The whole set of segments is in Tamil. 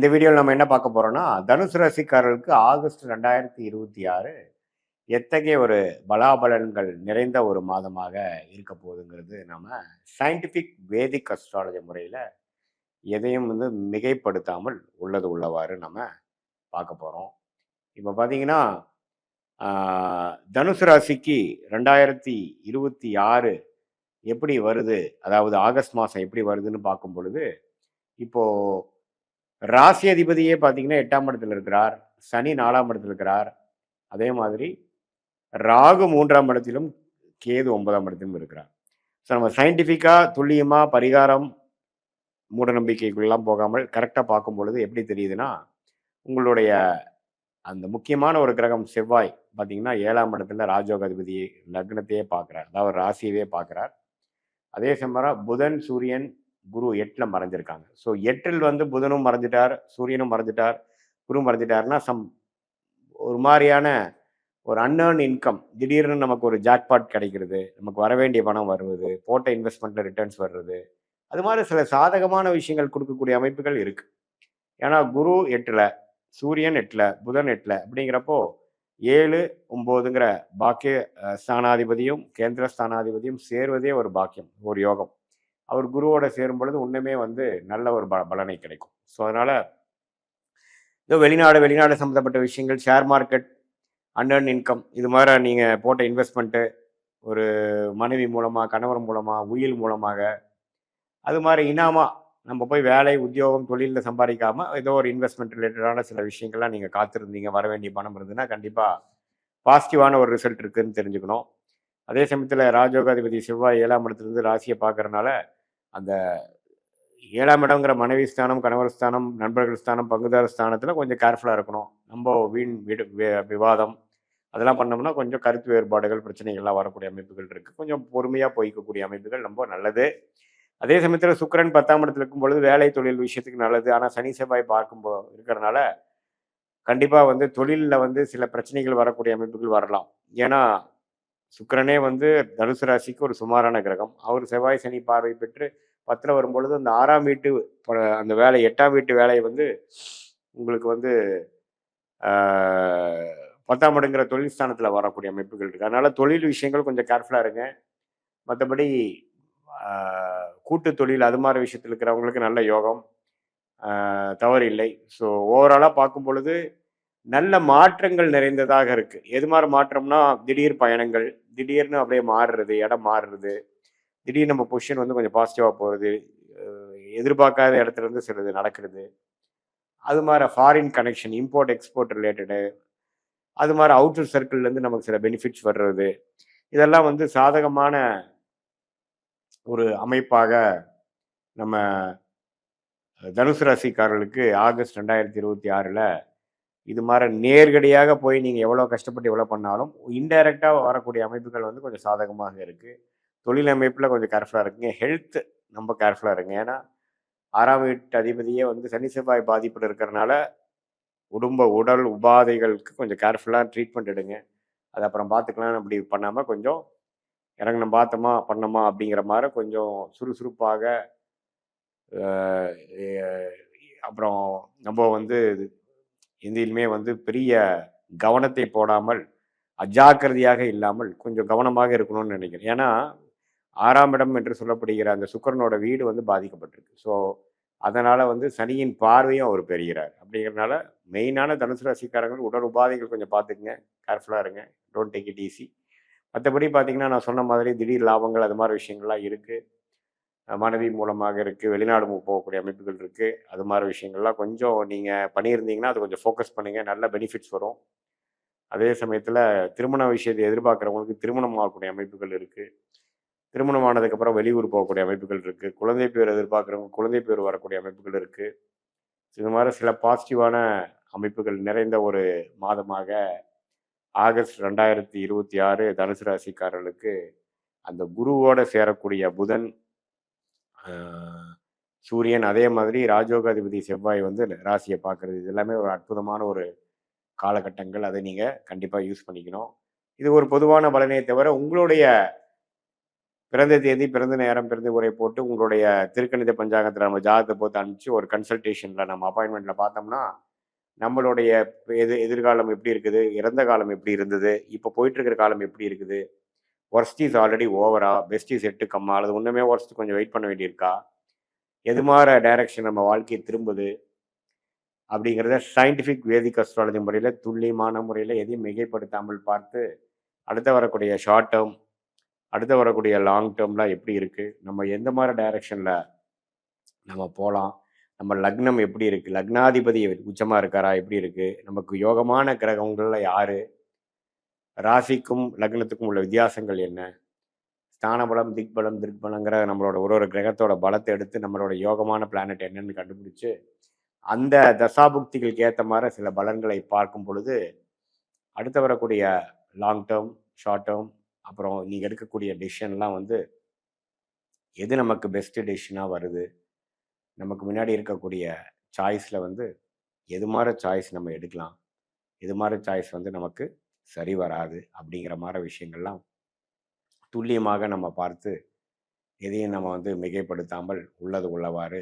இந்த வீடியோவில் நம்ம என்ன பார்க்க போறோம்னா, தனுசு ராசிக்காரர்களுக்கு ஆகஸ்ட் 2026 எத்தகைய ஒரு பலாபலன்கள் நிறைந்த ஒரு மாதமாக இருக்க போகுதுங்கிறது நம்ம சயின்டிஃபிக் வேதிக் அஸ்ட்ராலஜி முறையில் எதையும் மிகைப்படுத்தாமல் உள்ளது உள்ளவாறு நம்ம பார்க்க போகிறோம். இப்போ பார்த்தீங்கன்னா, தனுசு ராசிக்கு 2026 எப்படி வருது, அதாவது ஆகஸ்ட் மாதம் எப்படி வருதுன்னு பார்க்கும் பொழுது, இப்போ ராசி அதிபதியே பார்த்தீங்கன்னா 8ஆம் இடத்துல இருக்கிறார், சனி 4ஆம் இடத்துல இருக்கிறார். அதே மாதிரி ராகு 3ஆம் இடத்திலும், கேது 9ஆம் இடத்திலும் இருக்கிறார். ஸோ நம்ம சயின்டிஃபிக்காக துல்லியமாக பரிகாரம் மூட நம்பிக்கைக்குள்ளெல்லாம் போகாமல் கரெக்டாக பார்க்கும் பொழுது எப்படி தெரியுதுன்னா, உங்களுடைய அந்த முக்கியமான ஒரு கிரகம் செவ்வாய் பார்த்தீங்கன்னா 7ஆம் இடத்துல ராஜயோக அதிபதி லக்னத்தையே பார்க்குறார், அதாவது ராசியவே பார்க்குறார். அதே சமயம் புதன், சூரியன், குரு 8ல் மறைஞ்சிருக்காங்க. ஸோ 8ல் புதனும் மறைஞ்சிட்டார், சூரியனும் மறைஞ்சிட்டார், குரு மறைஞ்சிட்டாருன்னா ஒரு மாதிரியான ஒரு அன்ஏர்ன் இன்கம், திடீர்னு நமக்கு ஒரு ஜாக்பாட் கிடைக்கிறது, நமக்கு வர வேண்டிய பணம் வருவது, போட்ட இன்வெஸ்ட்மெண்ட்டில் ரிட்டர்ன்ஸ் வர்றது, அது மாதிரி சில சாதகமான விஷயங்கள் கொடுக்கக்கூடிய அமைப்புகள் இருக்குது. ஏன்னா குரு 8ல், சூரியன் 8ல், புதன் 8ல் அப்படிங்கிறப்போ 7, 9ங்கிற பாக்கிய ஸ்தானாதிபதியும் கேந்திர ஸ்தானாதிபதியும் சேர்வதே ஒரு பாக்கியம், ஒரு யோகம். அவர் குருவோட சேரும் பொழுது இன்னுமே நல்ல ஒரு பலனை கிடைக்கும். ஸோ அதனால் இதோ வெளிநாடு சம்மந்தப்பட்ட விஷயங்கள், ஷேர் மார்க்கெட், அன்எர்ன் இன்கம், இது மாதிரி நீங்கள் போட்ட இன்வெஸ்ட்மெண்ட்டு, ஒரு மனைவி மூலமாக, கணவர் மூலமாக, உயில் மூலமாக, அது மாதிரி இனாமா நம்ம போய் வேலை, உத்தியோகம், தொழிலில் சம்பாதிக்காமல் ஏதோ ஒரு இன்வெஸ்ட்மெண்ட் ரிலேட்டடான சில விஷயங்கள்லாம் நீங்கள் காத்திருந்தீங்க, வர வேண்டிய பணம் இருந்ததுன்னா கண்டிப்பாக பாசிட்டிவான ஒரு ரிசல்ட் இருக்குதுன்னு தெரிஞ்சுக்கணும். அதே சமயத்தில் ராஜயோகாதிபதி செவ்வாய் 7ஆம் இடத்துலேருந்து ராசியை பார்க்கறனால அந்த 7ஆம் இடங்கிற மனைவி ஸ்தானம், கணவர் ஸ்தானம், நண்பர்கள் ஸ்தானம், பங்குதார ஸ்தானத்தில் கொஞ்சம் கேர்ஃபுல்லாக இருக்கணும். நம்ம வீண் விவாதம் அதெல்லாம் பண்ணோம்னா கொஞ்சம் கருத்து வேறுபாடுகள், பிரச்சனைகள்லாம் வரக்கூடிய அமைப்புகள் இருக்குது. கொஞ்சம் பொறுமையாக போய்க்கக்கூடிய அமைப்புகள் ரொம்ப நல்லது. அதே சமயத்தில் சுக்கிரன் 10ஆம் இடத்துல இருக்கும் பொழுது வேலை தொழில் விஷயத்துக்கு நல்லது. ஆனால் சனி செவ்வாய் இருக்கிறனால கண்டிப்பாக தொழிலில் சில பிரச்சனைகள் வரக்கூடிய அமைப்புகள் வரலாம். ஏன்னா சுக்கிரனே தனுசு ராசிக்கு ஒரு சுமாரான கிரகம். அவர் செவ்வாய் சனி பார்வை பெற்று 10ல் வரும்பொழுது அந்த 6ஆம் வீட்டு அந்த வேலை, 8ஆம் வீட்டு வேலையை உங்களுக்கு 10ஆம் இடங்கிற தொழில் ஸ்தானத்தில் வரக்கூடிய அமைப்புகள் இருக்குது. அதனால் தொழில் விஷயங்கள் கொஞ்சம் கேர்ஃபுல்லாக இருங்க. மற்றபடி கூட்டு தொழில் அது மாதிரி விஷயத்தில் இருக்கிறவங்களுக்கு நல்ல யோகம், தவறு இல்லை. ஸோ ஓவராலாக பார்க்கும் பொழுது நல்ல மாற்றங்கள் நிறைந்ததாக இருக்குது. எது மாதிரி மாற்றம்னா, திடீர் பயணங்கள், திடீர்னு அப்படியே மாறுறது, இடம் மாறுறது, திடீர்னு நம்ம பொசிஷன் கொஞ்சம் பாசிட்டிவாக போகிறது, எதிர்பார்க்காத இடத்துல இருந்து சிலது நடக்கிறது, அது மாதிரி foreign connection, import export related, அது மாதிரி அவுட்டர் சர்க்கிள்லேருந்து நமக்கு சில பெனிஃபிட்ஸ் வர்றது, இதெல்லாம் சாதகமான ஒரு அமைப்பாக நம்ம தனுசு ராசிக்காரர்களுக்கு ஆகஸ்ட் 2026 இது மாதிரி நேரடியாக போய் நீங்கள் எவ்வளோ கஷ்டப்பட்டு எவ்வளோ பண்ணாலும் இன்டைரக்டாக வரக்கூடிய அமைப்புகள் கொஞ்சம் சாதகமாக இருக்குது. தொழில் அமைப்பில் கொஞ்சம் கேர்ஃபுல்லாக இருக்குங்க. ஹெல்த் ரொம்ப கேர்ஃபுல்லாக இருங்க. ஏன்னா 6ஆம் வீட்டு அதிபதியே சனி செவ்வாய் பாதிப்பில் இருக்கிறனால உடல் உபாதைகளுக்கு கொஞ்சம் கேர்ஃபுல்லாக ட்ரீட்மெண்ட் எடுங்க. அது அப்புறம் பார்த்துக்கலாம். அப்படி பண்ணாமல் கொஞ்சம் இறங்கணும், பார்த்தோமா பண்ணோமா அப்படிங்கிற மாதிரி கொஞ்சம் சுறுசுறுப்பாக, அப்புறம் நம்ம இந்தியிலுமே பெரிய கவனத்தை போடாமல், அஜாக்கிரதையாக இல்லாமல் கொஞ்சம் கவனமாக இருக்கணும்னு நினைக்கிறேன். ஏன்னா 6ஆம் இடம் என்று சொல்லப்படுகிற அந்த சுக்கிரனோட வீடு பாதிக்கப்பட்டிருக்கு. ஸோ அதனால் சனியின் பார்வையும் அவர் பெறுகிறார். அப்படிங்கிறதுனால மெயினான தனுசு ராசிக்காரங்கள் உடல் உபாதைகள் கொஞ்சம் பார்த்துக்குங்க, கேர்ஃபுல்லாக இருங்க, டோன்ட் டேக் இட் ஈஸி. மற்றபடி பார்த்தீங்கன்னா, நான் சொன்ன மாதிரி திடீர் லாபங்கள் அது மாதிரி விஷயங்கள்லாம் இருக்குது. மனைவி மூலமாக இருக்குது, வெளிநாடு போகக்கூடிய அமைப்புகள் இருக்குது. அது மாதிரி விஷயங்கள்லாம் கொஞ்சம் நீங்கள் பண்ணியிருந்தீங்கன்னா அது கொஞ்சம் ஃபோக்கஸ் பண்ணுங்கள், நல்ல பெனிஃபிட்ஸ் வரும். அதே சமயத்தில் திருமண விஷயத்தை எதிர்பார்க்குறவங்களுக்கு திருமணம் ஆகக்கூடிய அமைப்புகள் இருக்குது. திருமணம் ஆனதுக்கப்புறம் வெளியூர் போகக்கூடிய அமைப்புகள் இருக்குது. குழந்தை பேர் எதிர்பார்க்குறவங்க குழந்தை பேர் வரக்கூடிய அமைப்புகள் இருக்குது. இது மாதிரி சில பாசிட்டிவான அமைப்புகள் நிறைந்த ஒரு மாதமாக ஆகஸ்ட் 2026 தனுசு ராசிக்காரர்களுக்கு அந்த குருவோட சேரக்கூடிய புதன், சூரியன், அதே மாதிரி ராஜயோகாதிபதி செவ்வாய் ராசியை பார்க்குறது, இது எல்லாமே ஒரு அற்புதமான ஒரு காலகட்டங்கள். அதை நீங்கள் கண்டிப்பாக யூஸ் பண்ணிக்கணும். இது ஒரு பொதுவான பலனே தவிர உங்களுடைய பிறந்த தேதி, பிறந்த நேரம், பிறந்த ஊரை போட்டு உங்களுடைய திருக்கணித பஞ்சாங்கத்தில நம்ம ஜாதகத்த போட்டு அனுப்பிச்சு ஒரு கன்சல்டேஷன்ல நம்ம அப்பாயின்ட்மென்ட்ல பார்த்தோம்னா, நம்மளுடைய எதிர்காலம் எப்படி இருக்குது? இறந்த காலம் எப்படி இருந்தது? இப்ப போயிட்டு இருக்கிற காலம் எப்படி இருக்குது? வொர்ஸ்ட் இஸ் ஆல்ரெடி ஓவரா? பெஸ்ட் இஸ் எட் டூ கம்மா? அல்லது இன்னுமே வொர்ஸ்ட் கொஞ்சம் வெயிட் பண்ண வேண்டியிருக்கா? எது மார டைரக்ஷன் நம்ம வாழ்க்கை திரும்புது? அப்படிங்கிறத சயின்டிஃபிக் வேதிக் அஸ்ட்ராலஜி முறையில துல்லியமான முறையில எதையும் மிகைப்படுத்தாமல் பார்த்து, அடுத்து வரக்கூடிய ஷார்ட் டெர்ம், அடுத்து வரக்கூடிய லாங் டெர்ம்லாம் எப்படி இருக்கு? நம்ம எந்த மாரி டைரக்ஷன்ல நம்ம போலாம்? நம்ம லக்னம் எப்படி இருக்கு? லக்னாதிபதி உச்சமா இருக்காரா? எப்படி இருக்கு? நமக்கு யோகமான கிரகங்கள்ல யாரு? ராசிக்கும், லக்னத்துக்கும் உள்ள வித்தியாசங்கள் என்ன? ஸ்தான பலம், திக்பலம், திருக்பலங்கிற நம்மளோட ஒரு ஒரு கிரகத்தோட பலத்த எடுத்து நம்மளோட யோகமான பிளானட் என்னன்னு கண்டுபிடிச்சு, அந்த தசாபுக்திகளுக்கு ஏத்த மாரி சில பலன்களை பார்க்கும் பொழுது, அடுத்து வரக்கூடிய லாங் டெர்ம், ஷார்ட் டெர்ம், அப்புறம் நீங்க எடுக்கக்கூடிய டெசிஷன்லாம் வந்து எது நமக்கு பெஸ்ட் டெசிஷனா வருது? நமக்கு முன்னாடி இருக்கக்கூடிய சாய்ஸ்ல வந்து எது மாரி சாய்ஸ் நம்ம எடுக்கலாம்? எது மாரி சாய்ஸ் வந்து நமக்கு சரி வராது? அப்படிங்கிற மாரி விஷயங்கள்லாம் துல்லியமாக நம்ம பார்த்து, எதையும் நம்ம வந்து மிகைப்படுத்தாமல் உள்ளது உள்ளவாறு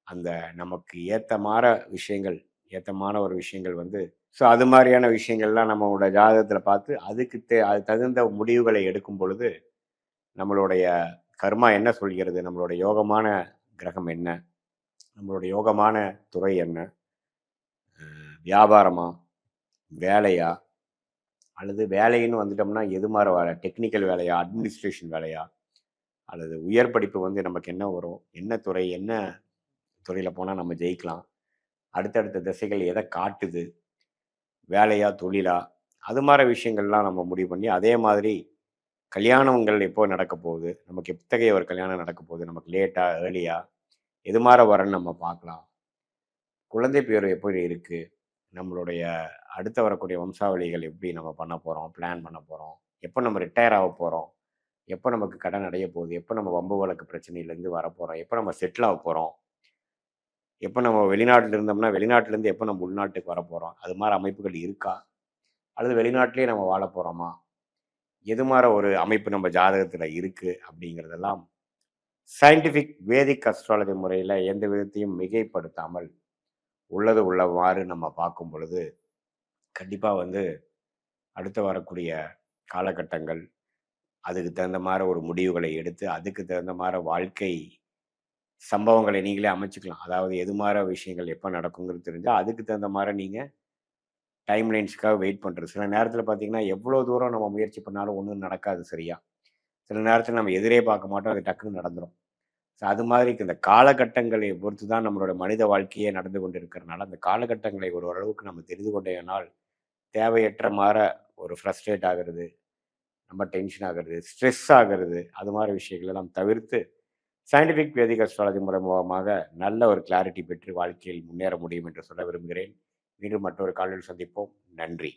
அந்த நமக்கு ஏத்தமாற விஷயங்கள், ஏத்தமான ஒரு விஷயங்கள் வந்து ஸோ அது மாரியான விஷயங்கள்லாம் நம்மளோட ஜாதகத்தில பார்த்து, அதுக்கு அது தகுந்த முடிவுகளை எடுக்கும் பொழுது, நம்மளுடைய கர்மா என்ன சொல்கிறது? நம்மளுடைய யோகமான கிரகம் என்ன? நம்மளுடைய யோகமான துறை என்ன? வியாபாரமா? வேலையா? அல்லது வேலைன்னு வந்துட்டோம்னா, எது மாரி வேலை? டெக்னிக்கல் வேலையா? அட்மினிஸ்ட்ரேஷன் வேலையா? அல்லது உயர் படிப்பு வந்து நமக்கு என்ன வரும்? என்ன துறை? என்ன துறையில போனா நம்ம ஜெயிக்கலாம்? அடுத்தடுத்த திசைகள் எத காட்டுது? வேலையா? தொழிலா? அது மாரி விஷயங்கள்லாம் நம்ம முடிவு பண்ணி, அதே மாதிரி கல்யாணங்கள் எப்போ நடக்க போகுது? நமக்கு எத்தகைய ஒரு கல்யாணம் நடக்க போகுது? நமக்கு லேட்டா? ஏர்லியா? எது மாரி வரன்னு நம்ம பார்க்கலாம். குழந்தை பேரு எப்படி இருக்கு? நம்மளுடைய அடுத்து வரக்கூடிய வம்சாவளிகள் எப்படி நம்ம பண்ண போறோம்? பிளான் பண்ண போறோம்? எப்போ நம்ம ரிட்டயர் ஆக போறோம்? எப்போ நமக்கு கடன் அடைய போகுது? எப்போ நம்ம வம்பு வழக்கு பிரச்சனையிலேருந்து வரப்போறோம்? எப்போ நம்ம செட்டில் ஆக போறோம்? எப்போ நம்ம வெளிநாட்டில இருந்தோம்னா, வெளிநாட்டிலேருந்து எப்போ நம்ம உள்நாட்டுக்கு வரப்போறோம்? அது மாரி அமைப்புகள் இருக்கா? அல்லது வெளிநாட்டிலேயே நம்ம வாழப் போறோமா? எது மாரி ஒரு அமைப்பு நம்ம ஜாதகத்துல இருக்கு அப்படிங்கிறதெல்லாம் சயின்டிஃபிக் வேதிக் அஸ்ட்ராலஜி முறையில எந்த விதத்தையும் மிகைப்படுத்தாமல் உள்ளது உள்ளவாறு நம்ம பார்க்கும் பொழுது, கண்டிப்பா வந்து அடுத்து வரக்கூடிய காலகட்டங்கள், அதுக்கு தகுந்த மாரி ஒரு முடிவுகளை எடுத்து, அதுக்கு தகுந்த மாரி வாழ்க்கை சம்பவங்களை நீங்களே அமைச்சுக்கலாம். அதாவது எது மாரி விஷயங்கள் எப்ப நடக்குங்கிறது தெரிஞ்சா, அதுக்கு தகுந்த மாரி நீங்க டைம் லைன்ஸ்க்காக வெயிட் பண்றது. சில நேரத்துல பார்த்தீங்கன்னா, எவ்வளோ தூரம் நம்ம முயற்சி பண்ணாலும் ஒண்ணும் நடக்காது சரியா. சில நேரத்துல நம்ம எதிரே பார்க்க மாட்டோம். அது டக்குன்னு நடந்துரும். ஸோ அது மாதிரி இந்த காலகட்டங்களை பொறுத்து தான் நம்மளோட மனித வாழ்க்கையே நடந்து கொண்டு இருக்கிறனால, அந்த காலகட்டங்களை ஒரு ஓரளவுக்கு நம்ம தெரிந்து கொண்டேனால், தேவையற்ற மார ஒரு ஃப்ரஸ்ட்ரேட் ஆகுறது, ரொம்ப டென்ஷன் ஆகுறது, ஸ்ட்ரெஸ் ஆகுறது, அது மாரி விஷயங்கள நாம் தவிர்த்து, சயின்டிஃபிக் வேதிக் அஸ்ட்ராலஜி முறை மூலமாக நல்ல ஒரு கிளாரிட்டி பெற்று வாழ்க்கையில் முன்னேற முடியும் என்று சொல்ல விரும்புகிறேன். மீண்டும் மற்றொரு காலில் சந்திப்போம். நன்றி.